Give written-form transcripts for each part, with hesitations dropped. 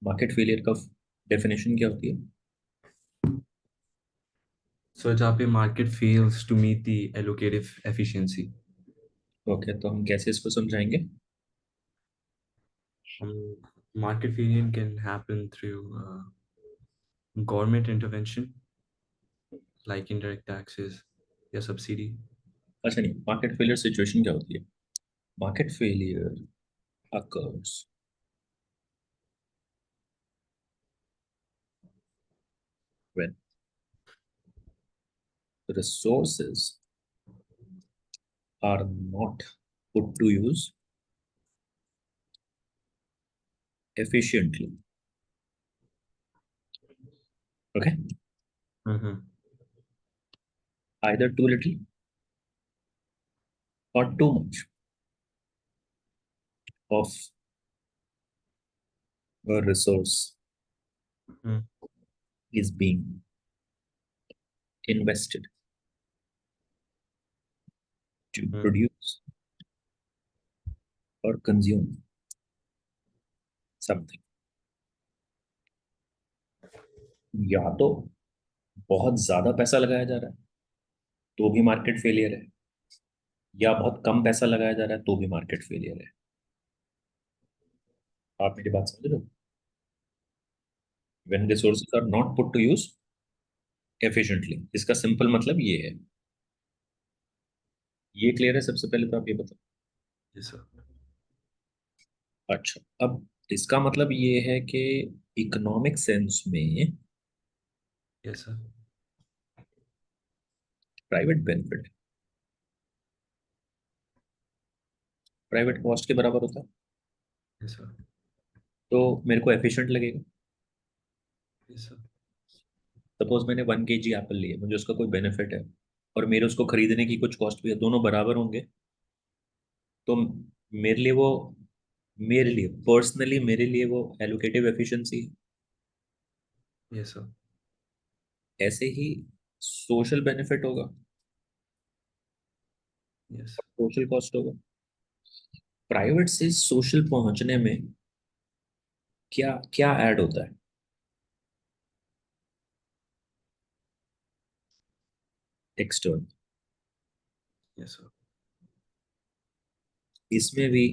Market failure का definition क्या होती है? So जहाँ पे market fails to meet the allocative efficiency. Okay, तो हम कैसे इसको समझाएंगे? Market failure can happen through government intervention like indirect taxes या subsidy. अच्छा, नहीं, मार्केट फेलियर सिचुएशन क्या होती है? Market failure occurs when resources are not put to use efficiently. Okay, Mm-hmm. either too little or too much of a resource is being invested to Mm-hmm. produce or consume something. या तो बहुत ज्यादा पैसा लगाया जा रहा है तो भी मार्केट फेलियर है, या बहुत कम पैसा लगाया जा रहा है तो भी मार्केट फेलियर है। आप मेरी बात समझ रहे हो? When resources are not put to use efficiently, इसका सिंपल मतलब ये है। ये क्लियर है? सबसे पहले तो आप ये बताओ। Yes, sir. अच्छा, अब इसका मतलब ये है कि इकोनॉमिक सेंस में Yes, sir. Private benefit private cost के बराबर होता है, Yes, sir. तो मेरे को एफिशिएंट लगेगा। Yes, sir. सपोज मैंने 1 kg एप्पल लिए, मुझे उसका कोई बेनिफिट है और मेरे उसको खरीदने की कुछ कॉस्ट भी है, दोनों बराबर होंगे, तो मेरे लिए वो मेरे लिए पर्सनली मेरे लिए वो एलोकेटिव एफिशिएंसी है। Yes, sir. ऐसे ही सोशल बेनिफिट होगा, Yes. सोशल कॉस्ट होगा। प्राइवेट से सोशल पहुंचने में क्या क्या ऐड होता है? External, Yes, sir. इसमें भी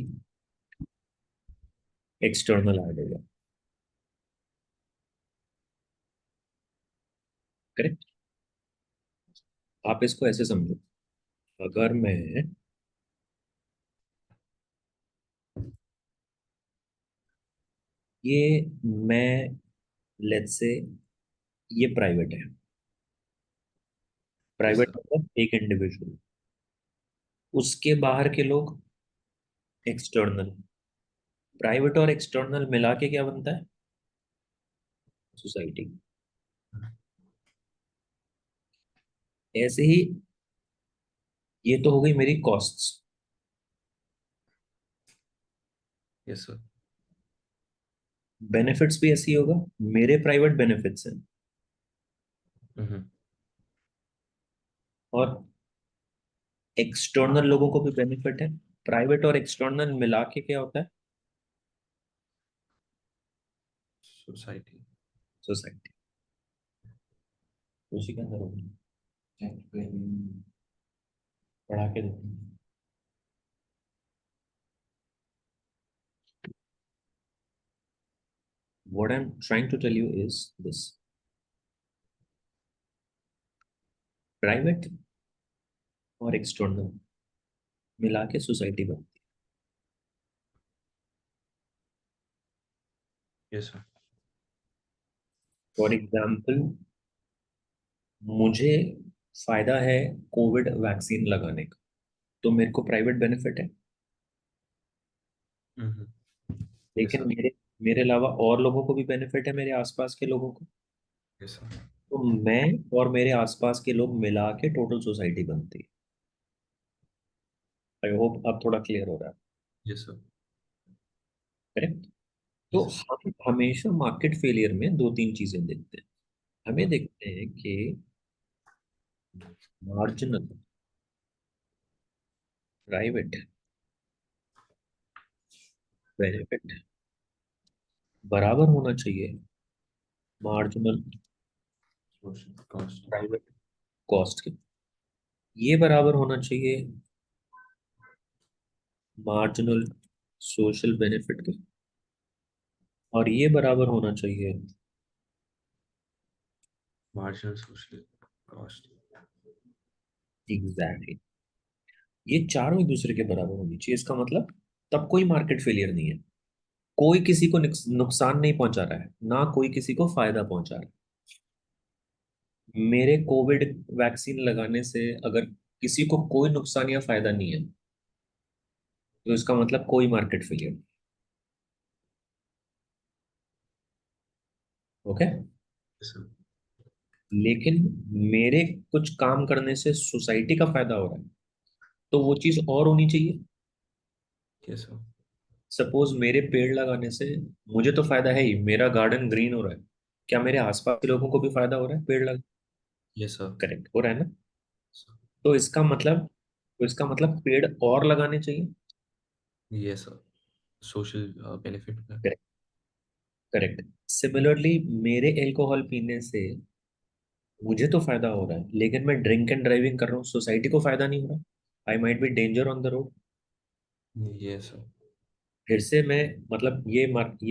एक्सटर्नल ऐड होगा। करेक्ट? आप इसको ऐसे समझो, अगर मैं लेट्स से ये प्राइवेट है, Yes, प्राइवेट sir. मतलब एक इंडिविजुअल, उसके बाहर के लोग एक्सटर्नल। प्राइवेट और एक्सटर्नल मिला के क्या बनता है? सोसाइटी। ऐसे ही ये तो हो गई मेरी कॉस्ट्स। Yes, sir. बेनिफिट्स भी ऐसे ही होगा, मेरे प्राइवेट बेनिफिट्स हैं Mm-hmm. और एक्सटर्नल लोगों को भी बेनिफिट है। प्राइवेट और एक्सटर्नल मिला के क्या होता है? Society. सोसाइटी। उसी के अंदर होगी। पढ़ा के देखो। What I'm trying to tell you is this: private और एक्सटर्नल मिला के सोसाइटी बनती Yes, sir. है। फॉर एग्जाम्पल, मुझे फायदा है कोविड वैक्सीन लगाने का, तो मेरे को प्राइवेट बेनिफिट है। Mm-hmm. Yes, लेकिन sir. मेरे मेरे अलावा और लोगों को भी बेनिफिट है, मेरे आसपास के लोगों को। Yes, sir. तो मैं और मेरे आसपास के लोग मिला के टोटल सोसाइटी बनती है। आई होप अब थोड़ा क्लियर हो रहा है। Yes, sir. करेक्ट? तो Yes, sir. हम हमेशा मार्केट फेलियर में दो तीन चीजें देखते हैं। हमें देखते हैं कि मार्जिनल प्राइवेट बेनिफिट बराबर होना चाहिए marginal Social cost. Private cost के। ये बराबर होना चाहिए मार्जिनल सोशल बेनिफिट के। और ये बराबर होना चाहिए। Marginal social cost. Exactly exactly. ये चारों एक दूसरे के बराबर होनी चाहिए, इसका मतलब तब कोई मार्केट फेलियर नहीं है। कोई किसी को नुकसान नहीं पहुंचा रहा है, ना कोई किसी को फायदा पहुंचा रहा है। मेरे कोविड वैक्सीन लगाने से अगर किसी को कोई नुकसान या फायदा नहीं है, तो इसका मतलब कोई market failure. Okay. Yes, sir. लेकिन मेरे कुछ काम करने से सोसाइटी का फायदा हो रहा है, तो वो चीज और होनी चाहिए। Yes, sir. सपोज मेरे पेड़ लगाने से मुझे तो फायदा है ही, मेरा गार्डन ग्रीन हो रहा है। क्या मेरे आसपास के लोगों को भी फायदा हो रहा है पेड़ लगा? Yes, sir. करेक्ट हो रहा है ना? So, तो इसका मतलब पेड़ और लगाने चाहिए। yes, sir. Social benefit. Correct. Correct. Similarly मेरे अल्कोहल पीने से मुझे तो फायदा हो रहा है, लेकिन मैं ड्रिंक एंड ड्राइविंग कर रहा हूँ, सोसाइटी को फायदा नहीं हो रहा। I might be danger on the road. Yes, sir. फिर से मैं, मतलब ये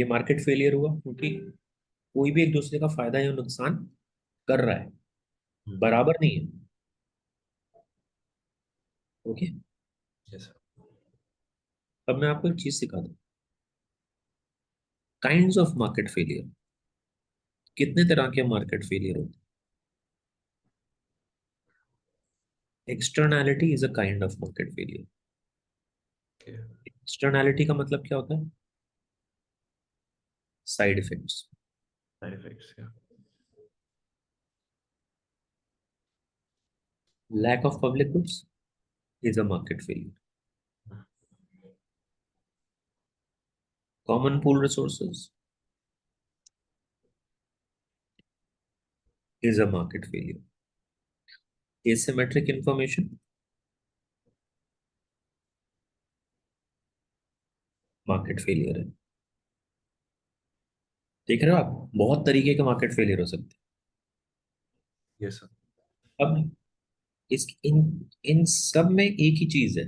मार्केट फेलियर हुआ क्योंकि कोई भी एक दूसरे का फायदा या नुकसान कर रहा है, Hmm. बराबर नहीं है। ओके। Yes, sir. अब मैं आपको एक चीज सिखा दूं। Kinds of market failure. कितने तरह के मार्केट फेलियर होते हैं? Externality is a kind of market failure. Okay. Externality का मतलब क्या होता है? Side effects. Side effects. Yeah. Lack of public goods is a market failure. Common pool resources is a market failure. Asymmetric information market failure है। देख रहे हो आप, बहुत तरीके के मार्केट फेलियर हो सकते Yes, sir. हैं। अब इस इन इन सब में एक ही चीज है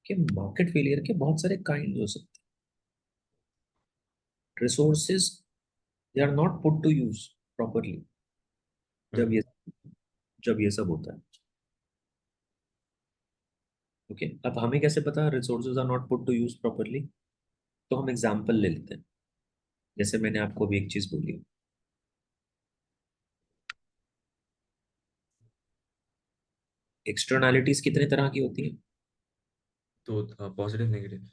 कि मार्केट फेलियर के बहुत सारे काइंड हो सकते हैं। Resources they are not put to use properly जब Hmm. ये जब ये सब होता है। ओके, अब हमें कैसे पता resources are not put to use properly? तो हम एग्जांपल ले लेते हैं। जैसे मैंने आपको भी एक चीज बोली, एक्सटर्नैलिटीज कितने तरह की होती है? तो positive, negative.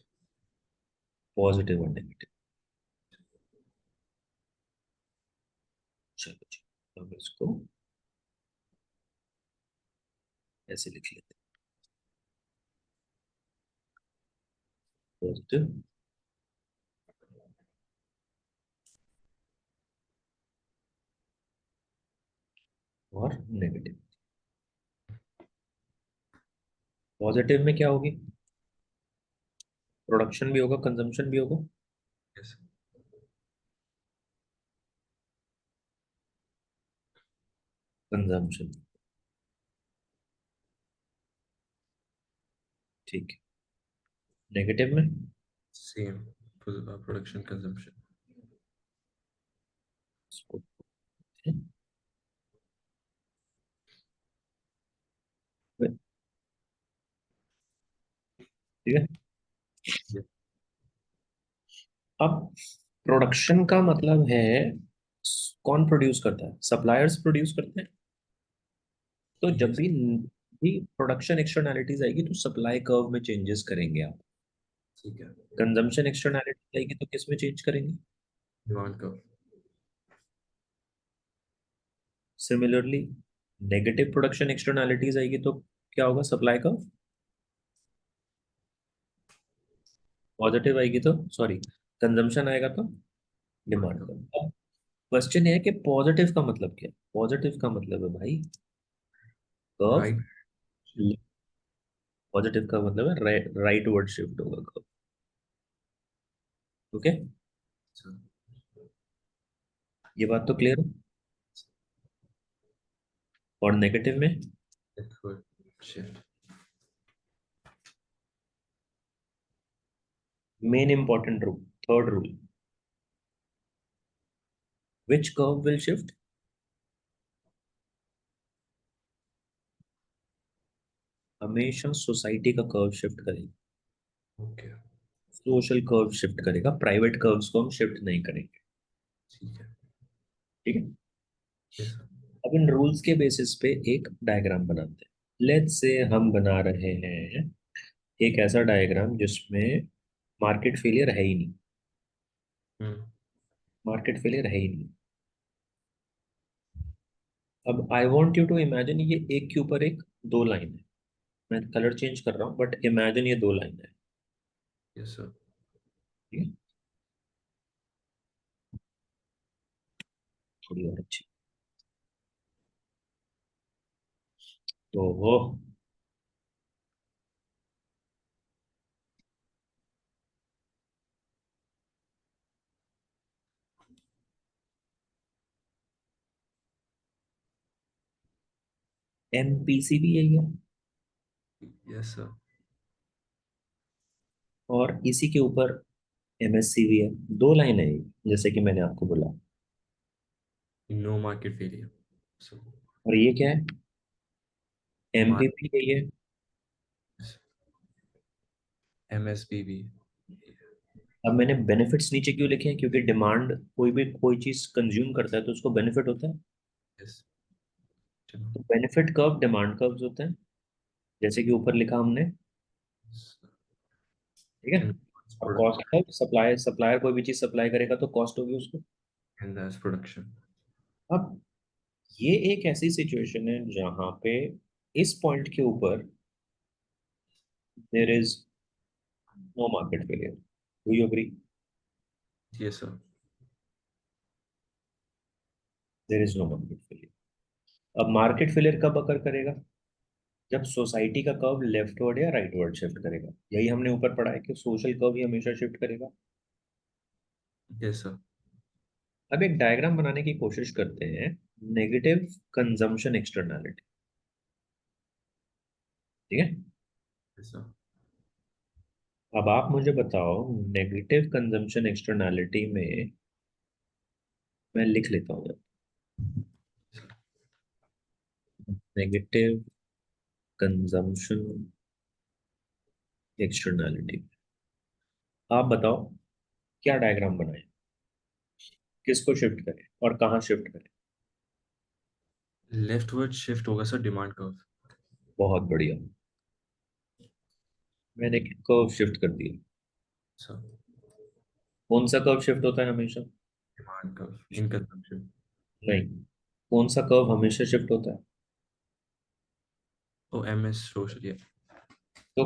पॉजिटिव और नेगेटिव। चलो जी, हम इसको ऐसे लिख लेते हैं, पॉजिटिव और नेगेटिव। पॉजिटिव में क्या होगी? प्रोडक्शन भी होगा, कंजम्पशन भी होगा। Yes. कंजम्पशन। ठीक है। नेगेटिव में Same. Production, consumption. इसको ठीक है। Yeah. अब प्रोडक्शन का मतलब है कौन प्रोड्यूस करता है? सप्लायर्स प्रोड्यूस करते हैं। तो जब Yes. भी प्रोडक्शन एक्सटर्नैलिटीज आएगी तो सप्लाई कर्व में चेंजेस करेंगे आप। ठीक है. कंजम्पशन एक्सटर्नैलिटीज आएगी तो किस में चेंज करेंगे? Demand curve. Similarly negative production externalities आएगी तो क्या होगा? Supply curve. पॉजिटिव आएगी तो, सॉरी, कंजम्पशन आएगा तो Demand demand curve. Curve. Question है कि पॉजिटिव का मतलब क्या है? पॉजिटिव का मतलब है भाई कर्व। Right. पॉजिटिव का मतलब है राइट वर्ड शिफ्ट होगा कर्व। ओके। Sir. ये बात तो क्लियर है। और नेगेटिव में Leftward shift. Main important rule, third rule, which curve will shift? हमेशा सोसाइटी का कर्व शिफ्ट करेगा, Okay. सोशल कर्व शिफ्ट करेगा, प्राइवेट कर्व्स को हम शिफ्ट नहीं करेंगे। ठीक है। ठीक है। Yes, sir. अब इन रूल्स के बेसिस पे एक डायग्राम बनाते हैं। लेट्स से हम बना रहे हैं एक ऐसा डायग्राम जिसमें मार्केट फेलियर है ही नहीं। Hmm. मार्केट फेलियर है ही नहीं। अब I want you to imagine, ये एक के ऊपर एक दो लाइन है। मैं कलर चेंज कर रहा हूँ बट इमेजिन ये दो लाइन है। Yes, sir. ठीक है। थोड़ी और अच्छी। तो वो एमपीसी भी यही है, Yes, sir. और इसी के ऊपर एमएससी भी है। दो लाइन है ये, जैसे कि मैंने आपको बोला। No market failure. So, और ये क्या है? market एमपीपी यही है। MSBB. अब मैंने बेनिफिट्स नीचे क्यों लिखे हैं? क्योंकि डिमांड, कोई चीज कंज्यूम करता है तो उसको बेनिफिट होता है। Yes. तो बेनिफिट कर्व डिमांड कर्व्स होते हैं, जैसे कि ऊपर लिखा हमने। ठीक है। And और product कॉस्ट कर्व, सप्लायर कोई भी चीज सप्लाई करेगा तो कॉस्ट होगी उसको। and that's production. अब ये एक ऐसी सिचुएशन है जहां पे इस पॉइंट के ऊपर there is no market failure. Do you agree? Yes, sir. There is no market failure. अब मार्केट फेलियर कब अकर करेगा? जब सोसाइटी का कर्व लेफ्टवर्ड या राइटवर्ड शिफ्ट करेगा। यही हमने ऊपर पढ़ा है कि सोशल कर्व ही हमेशा शिफ्ट करेगा। Yes, sir. अब एक डायग्राम बनाने की कोशिश करते हैं। Negative consumption externality. ठीक है। Yes, sir. अब आप मुझे बताओ, नेगेटिव कंजम्पशन एक्सटर्नैलिटी में मैं लिख लेता हूँ। नेगेटिव कंजम्पशन एक्सटर्नैलिटी, आप बताओ क्या डायग्राम बनाए, किसको शिफ्ट करें और कहाँ शिफ्ट करें? Leftward shift होगा सर डिमांड कर्व. बहुत बढ़िया। मैंने कर्व शिफ्ट कर दिया। सर कौन सा कर्व शिफ्ट होता है हमेशा? Demand curve in consumption. नहीं, कौन सा कर्व हमेशा शिफ्ट होता है? ओ MS सोशल या तो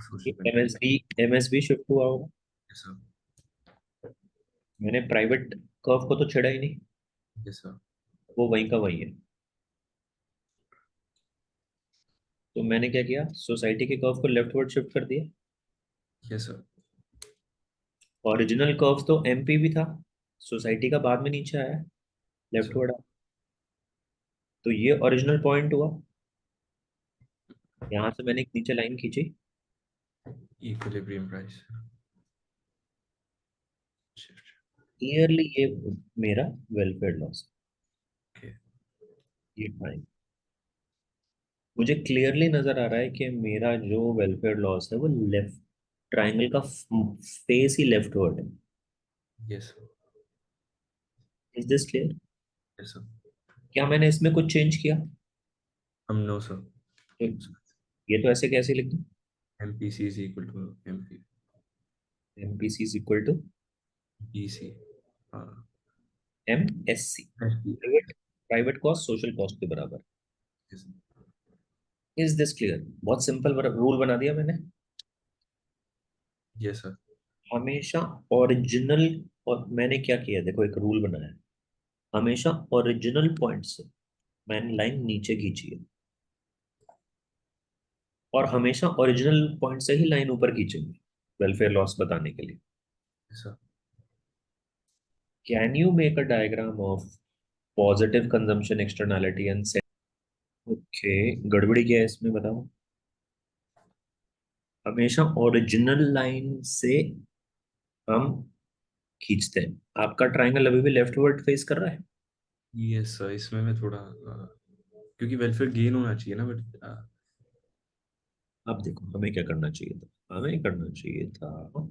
social benefit. MSB, MSB shift हुआ होगा। Yes sir. मैंने प्राइवेट कर्व को तो छेड़ा ही नहीं, यस सर. वो वहीं का वहीं है। तो मैंने क्या किया, सोसाइटी के कर्व को लेफ्टवर्ड शिफ्ट कर दिया। Yes sir. ओरिजिनल कर्व तो एमपी भी था, सोसाइटी का बाद में नीचे आया, सर लेफ्टवर्ड। तो ये ओरिजिनल पॉइंट हुआ। यहाँ से मैंने एक नीचे लाइन खींची। Equilibrium price shift. क्लियरली ये मेरा वेलफेयर लॉस ओके. है। ये टाइम मुझे क्लियरली नजर आ रहा है कि मेरा जो वेलफेयर लॉस है वो लेफ्ट ट्राइंगल का फेस ही लेफ्टवर्ड है। Yes sir. इज दिस क्लियर? Yes sir. क्या मैंने इसमें कुछ चेंज किया? हम नो सर. तो ये तो ऐसे कैसे लिख दूं? MPC is equal to MP. MPC is equal to PC. M S C, SP. Private private cost social cost के बराबर। Yes. इज दिस क्लियर? बहुत सिंपल रूल बना दिया मैंने। Yes sir. हमेशा ओरिजिनल, और मैंने क्या किया देखो, एक रूल बनाया है। हमेशा ओरिजिनल पॉइंट से मैंने लाइन नीचे खींची है, और हमेशा ओरिजिनल पॉइंट से ही लाइन ऊपर खींचेंगे वेलफेयर लॉस बताने के लिए। Yes sir. Can you make a diagram of positive consumption externality and set? Okay, गड़बड़ी क्या है इसमें बताओ। हमेशा ओरिजिनल लाइन से हम खींचते हैं। आपका ट्रायंगल अभी भी लेफ्टवर्ड फेस कर रहा है। यस सर, इसमें मैं थोड़ा क्योंकि वेलफेयर गेन होना चाहिए ना, बट अब देखो हमें क्या करना चाहिए था, हमें करना चाहिए था,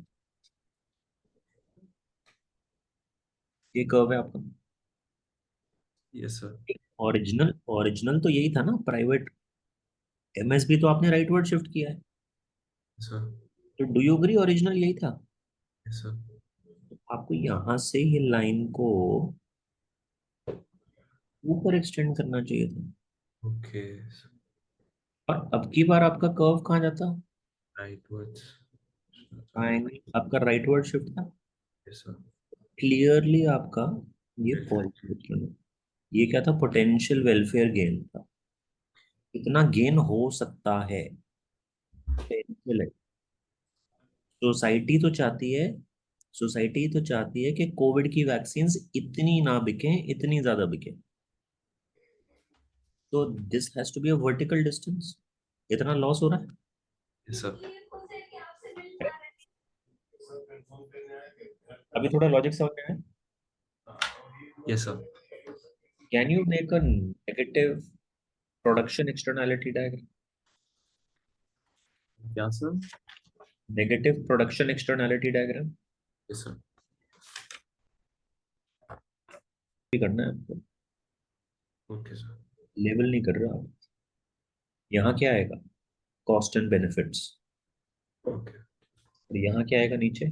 ये कर्व है आपका। Yes sir. ओरिजिनल ओरिजिनल तो यही था ना, प्राइवेट एमएसबी तो आपने राइटवर्ड शिफ्ट किया है। सर। तो डू यू एग्री ओरिजिनल यही था। Yes sir. तो आपको यहां से ये लाइन को ऊपर एक्सटेंड करना चाहिए था। ओके। और अब की बार आपका कर्व कहाँ जाता। Right words. आपका राइटवर्ड शिफ्ट था। Yes sir. क्लियरली आपका ये वेलफेयर। पॉजिटिव, ये क्या था, पोटेंशियल वेलफेयर गेन था। इतना गेन हो सकता है, potential है। सोसाइटी तो चाहती है, सोसाइटी तो चाहती है कि कोविड की वैक्सीन इतनी ना बिके, इतनी ज्यादा बिके। तो this has to be a vertical distance. इतना लॉस हो रहा है। Yes sir. अभी थोड़ा लॉजिक समझ में आया। Yes sir. Can you make a negative production externality diagram? क्या sir? Negative production externality diagram yes sir. भी करना है आपको। Okay sir. लेवल नहीं कर रहा आप। यहाँ क्या आएगा, कॉस्ट एंड बेनिफिट्स। ओके। और यहाँ क्या आएगा नीचे,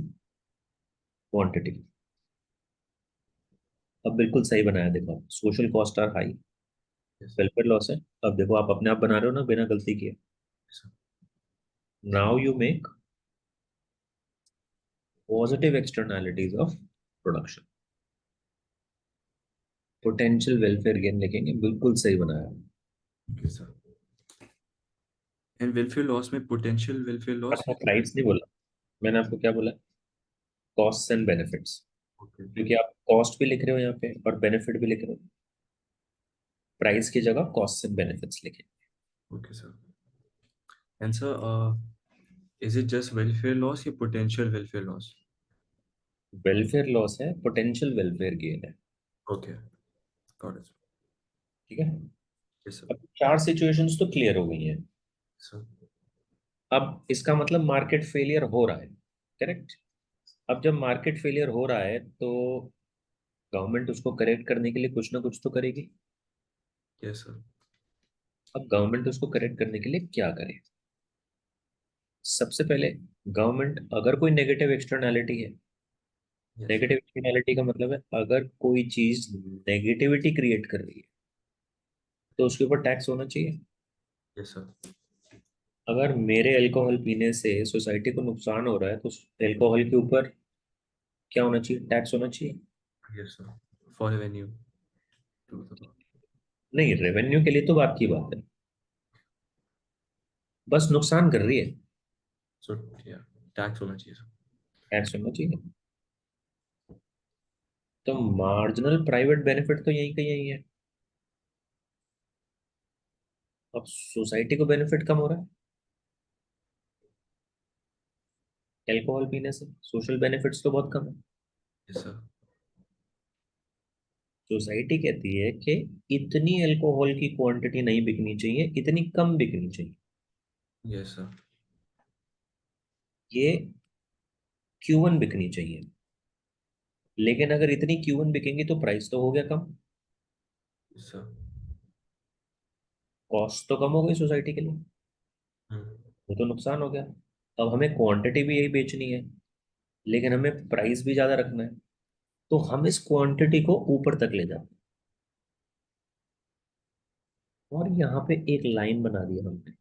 क्वांटिटी। अब बिल्कुल सही बनाया, देखो social cost are high, yes welfare loss है। अब देखो आप अपने आप बना रहे हो ना बिना गलती किए। Sir. Now you make positive externalities of production, potential welfare gain लिखेंगे, बिल्कुल सही बनाया। Okay sir. And welfare loss में पोटेंशियल वेलफेयर लॉस। प्राइस नहीं बोला मैंने, आपको क्या बोला, कॉस्ट एंड बेनिफिट्स। ओके। क्योंकि आप कॉस्ट भी लिख रहे हो यहाँ पे और बेनिफिट भी लिख रहे हो, प्राइस की जगह कॉस्ट एंड बेनिफिट्स लिखे। Okay sir. And sir, is it just welfare loss या potential welfare loss? Welfare loss है, पोटेंशियल वेलफेयर गेन है। Okay, got it. ठीक है। Yes sir. अब चार सिचुएशंस तो क्लियर हो गई हैं। सर। अब इसका मतलब मार्केट फेलियर हो रहा है, करेक्ट। अब जब मार्केट फेलियर हो रहा है तो गवर्नमेंट उसको करेक्ट करने के लिए कुछ ना कुछ तो करेगी। Yes sir. अब गवर्नमेंट उसको करेक्ट करने के लिए क्या करे। सबसे पहले गवर्नमेंट अगर कोई नेगेटिव एक्सटर्नैलिटी है, यस। नेगेटिव एक्सटर्नैलिटी का मतलब है अगर कोई चीज नेगेटिविटी क्रिएट कर रही है तो उसके ऊपर टैक्स होना चाहिए। Yes sir. अगर मेरे अल्कोहल पीने से सोसाइटी को नुकसान हो रहा है तो अल्कोहल के ऊपर क्या होना चाहिए, टैक्स होना चाहिए। Yes sir. For revenue to the. नहीं, रेवेन्यू के लिए तो बात की बात है, बस नुकसान कर रही है, सो या टैक्स होना चाहिए सर। टैक्स होना चाहिए। तो मार्जिनल प्राइवेट बेनिफिट तो यही का यही है। अब सोसाइटी को बेनिफिट कम हो रहा है अल्कोहल पीने से, सोशल बेनिफिट्स तो बहुत कम है। Yes sir. सोसाइटी कहती है कि इतनी अल्कोहल की क्वांटिटी नहीं बिकनी चाहिए, इतनी कम बिकनी चाहिए। Yes sir. ये Q1 बिकनी चाहिए। लेकिन अगर इतनी Q1 बिकेंगी तो प्राइस तो हो गया कम, यस सर। कॉस्ट तो कम हो गई सोसाइटी के लिए, वो तो नुकसान हो गया। अब हमें क्वांटिटी भी यही बेचनी है, लेकिन हमें प्राइस भी ज्यादा रखना है। तो हम इस क्वांटिटी को ऊपर तक ले जाते हैं और यहाँ पे एक लाइन बना दिया हमने।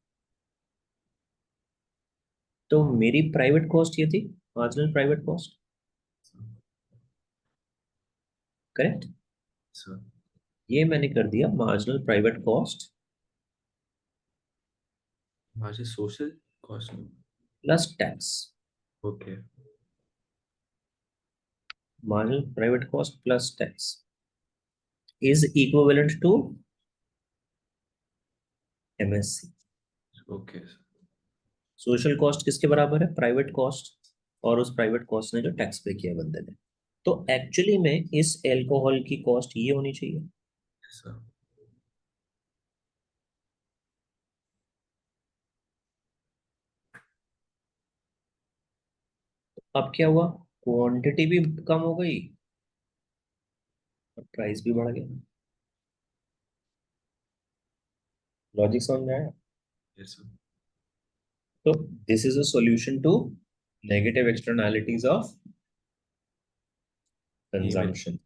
तो मेरी प्राइवेट कॉस्ट ये थी, marginal private cost, correct. Sir. ये मैंने कर दिया marginal private cost margin social cost. Plus tax. Okay. Marginal private cost plus tax is equivalent to MSC. Okay. Social cost किसके बराबर है? प्राइवेट कॉस्ट, और उस प्राइवेट कॉस्ट ने जो टैक्स पे किया बंदे ने। तो एक्चुअली में इस एल्कोहल की कॉस्ट ये होनी चाहिए। Yes, sir. अब क्या हुआ? क्वांटिटी भी कम हो गई और प्राइस भी बढ़ गया। लॉजिक समझ में आया? Yes, sir. तो this is a solution to negative externalities of ये मेरे कंजम्पशन।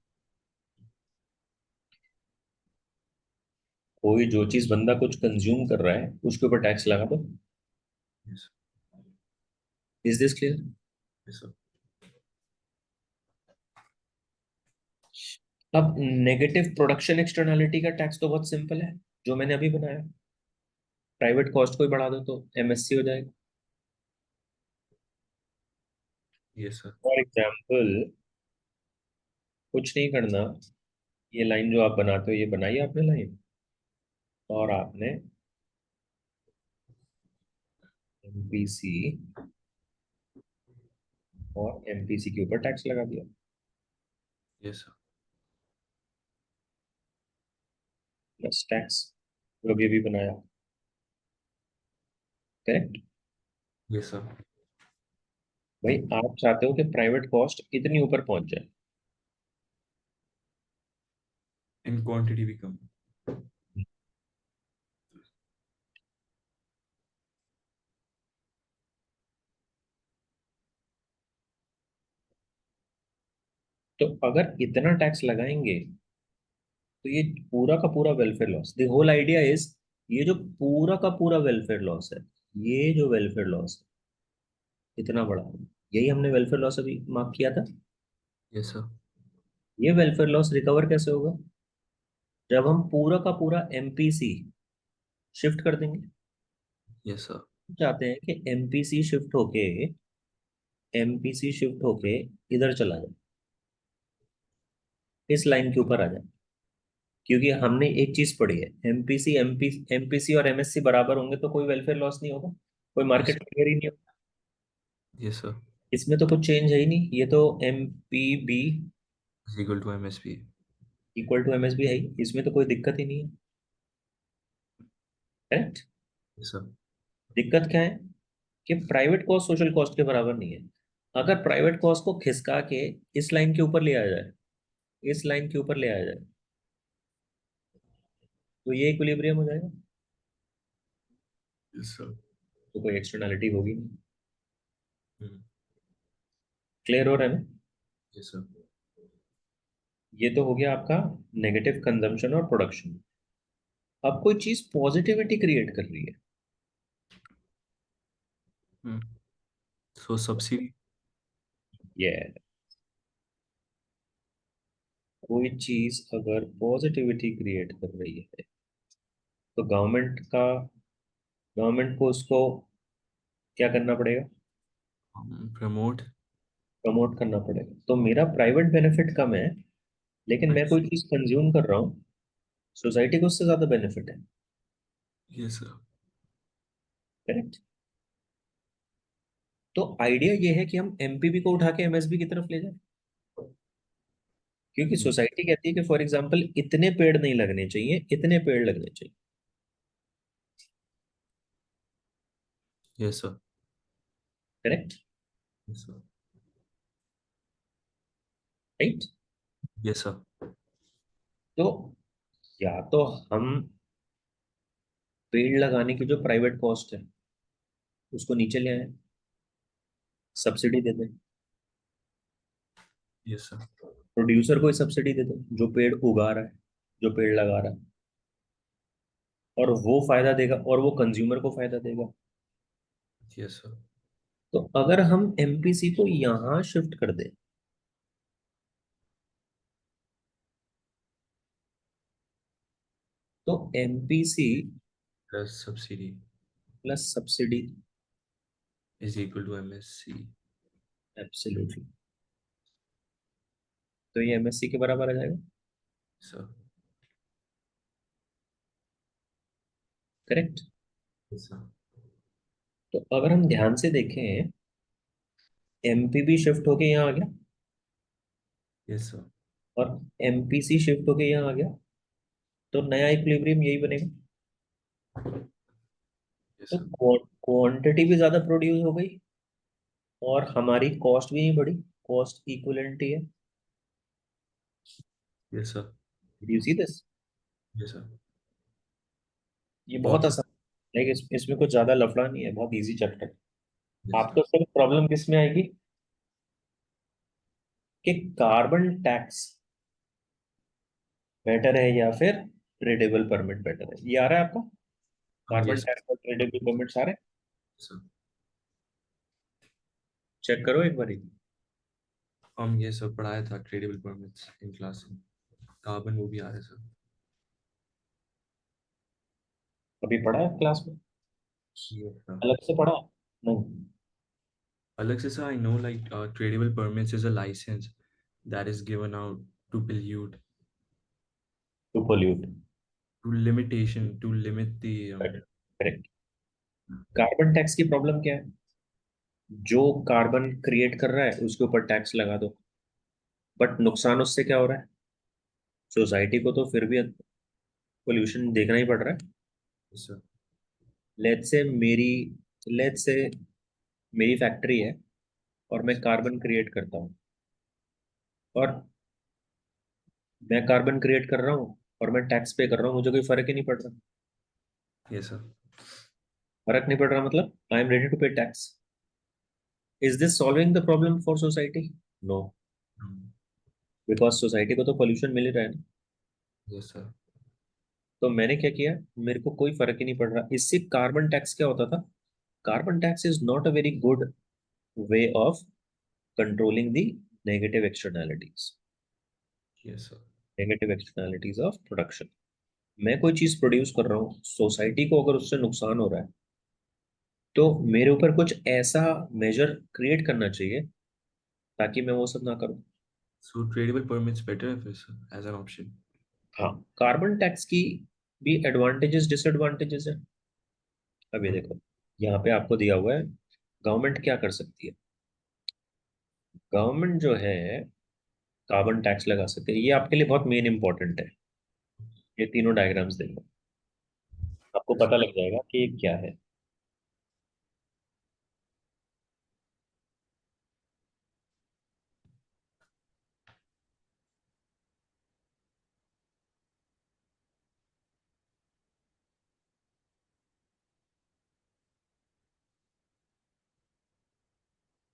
कोई जो चीज बंदा कुछ कंज्यूम कर रहा है उसके ऊपर टैक्स लगा दो। Yes, इज दिस क्लियर? yes, sir. अब नेगेटिव प्रोडक्शन एक्सटर्नैलिटी का टैक्स तो बहुत सिंपल है, जो मैंने अभी बनाया। प्राइवेट कॉस्ट को ही बढ़ा दो तो एमएससी हो जाएगा। Yes, sir. फॉर एग्जाम्पल, कुछ नहीं करना, ये लाइन जो आप बनाते हो ये बनाई आपने लाइन, और आपने एमपीसी और एमपीसी के ऊपर टैक्स लगा दिया, Yes, sir. प्लस टैक्स जो अभी अभी बनाया। करेक्ट? Yes, sir. भाई आप चाहते हो कि प्राइवेट कॉस्ट इतनी ऊपर पहुंच जाए, In quantity भी कम. तो अगर इतना टैक्स लगाएंगे तो ये पूरा का पूरा welfare loss, the whole idea is, ये जो पूरा का पूरा वेलफेयर लॉस है, ये जो वेलफेयर लॉस है इतना बड़ा, यही हमने वेलफेयर लॉस अभी मार्क किया था। Yes, sir. ये वेलफेयर लॉस रिकवर कैसे होगा? जब हम पूरा का पूरा एमपीसी शिफ्ट कर देंगे। Yes, sir. चाहते हैं कि एमपीसी शिफ्ट होके इधर चला जाए, इस लाइन के ऊपर आ जाए। क्योंकि हमने एक चीज पढ़ी है, एमपीसी और एमएससी बराबर होंगे तो कोई वेलफेयर लॉस नहीं होगा, कोई Yes, मार्केट फेलियर ही नहीं होगा। yes, sir. इसमें तो कुछ चेंज है ही नहीं, ये तो MPB Is equal to MSP. Equal to MSB है ही, इसमें तो कोई दिक्कत ही नहीं है। करेक्ट? Yes, sir. दिक्कत क्या है? कि प्राइवेट कॉस्ट सोशल कॉस्ट के बराबर नहीं है। अगर प्राइवेट कॉस्ट को खिसका के इस लाइन के ऊपर ले आया जाए, इस लाइन के ऊपर ले आया जाए, तो ये इक्विलिब्रियम हो जाएगा। Yes, sir. तो कोई एक्सटर्नैलिटी होगी नहीं। Hmm. क्लियर हो रहा है ना? Yes, sir. ये तो हो गया आपका नेगेटिव कंजम्पशन और प्रोडक्शन। अब कोई चीज पॉजिटिविटी क्रिएट कर रही है। Hmm. So subsidy. ये कोई चीज अगर पॉजिटिविटी क्रिएट कर रही है तो गवर्नमेंट को उसको क्या करना पड़ेगा? Promote. प्रमोट करना पड़ेगा। तो मेरा प्राइवेट बेनिफिट कम है, लेकिन मैं Yes. कोई चीज कंज्यूम कर रहा हूँ, सोसाइटी को उससे ज्यादा बेनिफिट है। Yes, sir. करेक्ट? तो आइडिया ये है कि हम एमपीबी को उठा के एमएसबी की तरफ ले जाएं। क्योंकि Yes. सोसाइटी कहती है कि फॉर एग्जाम्पल इतने पेड़ नहीं लगने चाहिए, इतने पेड़ लगने चाहिए। Yes, sir. Correct? Yes, sir. Right? Yes, sir. तो या तो हम पेड़ लगाने की जो प्राइवेट कॉस्ट है उसको नीचे ले आए, सब्सिडी दे दें, Yes, sir. प्रोड्यूसर को ही सब्सिडी दे दें जो पेड़ उगा रहा है, जो पेड़ लगा रहा है, और वो फायदा देगा और वो कंज्यूमर को फायदा देगा। Yes, sir. तो अगर हम एमपीसी को यहां शिफ्ट कर दें, तो MPC Plus subsidy plus subsidy, is equal to MSC. Absolutely. तो ये एमएससी के बराबर आ जाएगा। सर। करेक्ट। Yes sir. तो अगर हम ध्यान से देखें, एमपीबी शिफ्ट होके यहाँ आ गया यस सर। और एमपीसी शिफ्ट होके यहाँ आ गया, तो नया इक्विलिब्रियम यही बनेगा। यस तो सर। क्वांटिटी भी ज्यादा प्रोड्यूस हो गई और हमारी कॉस्ट भी नहीं बढ़ी, कॉस्ट इक्विवेलेंट ही है। Yes sir. Do you see this? Yes sir. ये बहुत बहुत। आसान है, इसमें कुछ ज्यादा लफड़ा नहीं है, बहुत इजी चैप्टर है। Yes sir. आपको सिर्फ प्रॉब्लम किस में आएगी कि कार्बन टैक्स बेटर है या फिर ट्रेडेबल परमिट बेटर है। ये आ रहा है आपको? कार्बन यस टैक्स और ट्रेडेबल परमिट आ रहे हैं? सर। चेक करो एक बारी। हम ये सब पढ़ाया था ट्रेडेबल परमिट्स इन क्लास में। कार्बन वो भी आ रहा है सर। अभी पढ़ा है क्लास में? Yes sir. अलग से पढ़ा? नहीं। अलग से sir, I know like tradable permits is a license that is given out to pollute, to pollute. to limit the correct. Carbon tax की प्रॉब्लम क्या है? जो कार्बन क्रिएट कर रहा है उसके ऊपर टैक्स लगा दो, बट नुकसान उससे क्या हो रहा है? सोसाइटी को तो फिर भी पोल्यूशन देखना ही पड़ रहा है। सर। लेट्स से मेरी फैक्ट्री है और मैं कार्बन क्रिएट करता हूँ, और मैं कार्बन क्रिएट कर रहा हूँ और मैं टैक्स पे कर रहा हूँ, मुझे कोई फर्क ही नहीं पड़ रहा। Yes sir. फर्क नहीं पड़ रहा मतलब I am ready to pay tax. Is this solving the problem for society? No. Because society को तो पोल्यूशन मिल ही रहा है ना। Yes sir. तो मैंने क्या किया, मेरे को कोई फर्क ही नहीं पड़ रहा। इससे कार्बन टैक्स क्या होता था? Carbon tax is not a very good way of controlling the negative externalities, yes sir. Negative externalities of production. मैं कोई चीज प्रोड्यूस कर रहा हूँ, सोसाइटी को अगर उससे नुकसान हो रहा है, तो मेरे ऊपर कुछ ऐसा मेजर क्रिएट करना चाहिए ताकि मैं वो सब ना करूँ। So tradable permits better if it's as an option. हाँ, कार्बन टैक्स की भी एडवांटेजेस डिसएडवांटेजेस है। अब ये Hmm. देखो, यहाँ पे आपको दिया हुआ है गवर्नमेंट क्या कर सकती है। गवर्नमेंट जो है कार्बन टैक्स लगा सकती है, ये आपके लिए बहुत मेन इंपॉर्टेंट है। ये तीनों डायग्राम्स देखो, आपको Yes. पता लग जाएगा कि ये क्या है।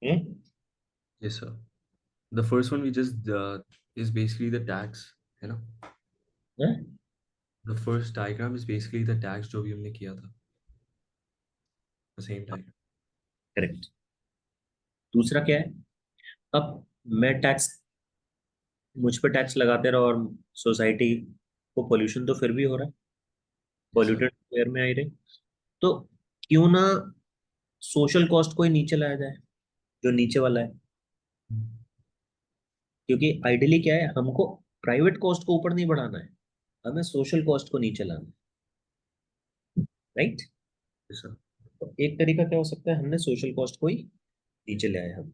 हम्म। Yes, sir. The first one we just is basically the tax, है ना? The first diagram is basically the tax जो भी हमने किया था. The same diagram. करेक्ट। दूसरा क्या है? अब मैं टैक्स, मुझ पर टैक्स लगाते रहो और सोसाइटी को पोल्यूशन तो फिर भी हो रहा है, Yes, sir. पोल्यूटेड एयर में आ ही रहे। तो क्यों ना सोशल कॉस्ट को ही नीचे लाया जाए, जो नीचे वाला है। क्योंकि आइडियली क्या है, हमको प्राइवेट कॉस्ट को ऊपर नहीं बढ़ाना है, हमें सोशल कॉस्ट को नीचे लाना है। राइट। Yes, sir. तो एक तरीका क्या हो सकता है, हमने सोशल कॉस्ट को ही नीचे ले आए हम।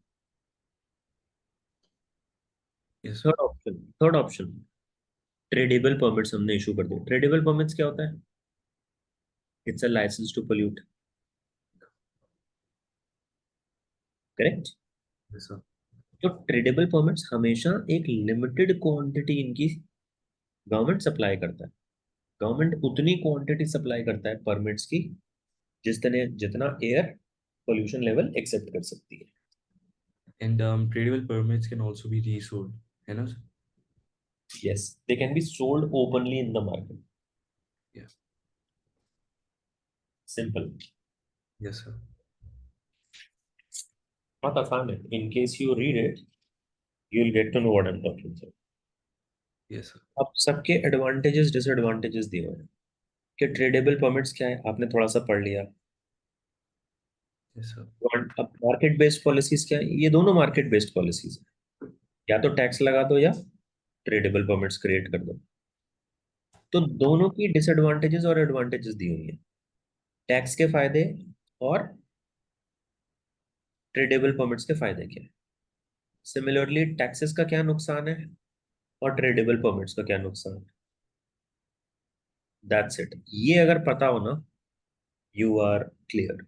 Yes, sir. Third option, tradable permits हमने इशू कर दिए। ट्रेडेबल परमिट्स क्या होता है? It's a licence to pollute. Correct. Yes, sir. तो ट्रेडेबल परमिट्स हमेशा एक लिमिटेड क्वांटिटी इनकी गवर्नमेंट सप्लाई करता है। गवर्नमेंट उतनी क्वांटिटी सप्लाई करता है परमिट्स की जितना एयर पोल्यूशन लेवल एक्सेप्ट कर सकती है। And tradable permits can also be resold, है ना? Sir? Yes, they can be sold openly in the market. Yeah. Simple। Yes, sir. बहुत आसान है। In case you read it, you'll get to know what I'm talking about। Yes, sir. अब सबके advantages disadvantages दिए हुए हैं कि tradable permits क्या है, आपने थोड़ा सा पढ़ लिया। Yes, sir. अब मार्केट बेस्ड पॉलिसीज क्या है, ये दोनों मार्केट बेस्ड पॉलिसीज है। या तो टैक्स लगा दो या ट्रेडेबल परमिट्स क्रिएट कर दो। तो दोनों की डिसएडवांटेजेस और एडवांटेजेस दी हुई है, टैक्स के फायदे और ट्रेडेबल परमिट्स के फायदे क्या है। सिमिलरली टैक्सेस का क्या नुकसान है और ट्रेडेबल परमिट्स का क्या नुकसान है, दैट्स इट। ये अगर पता हो ना, यू आर क्लियर।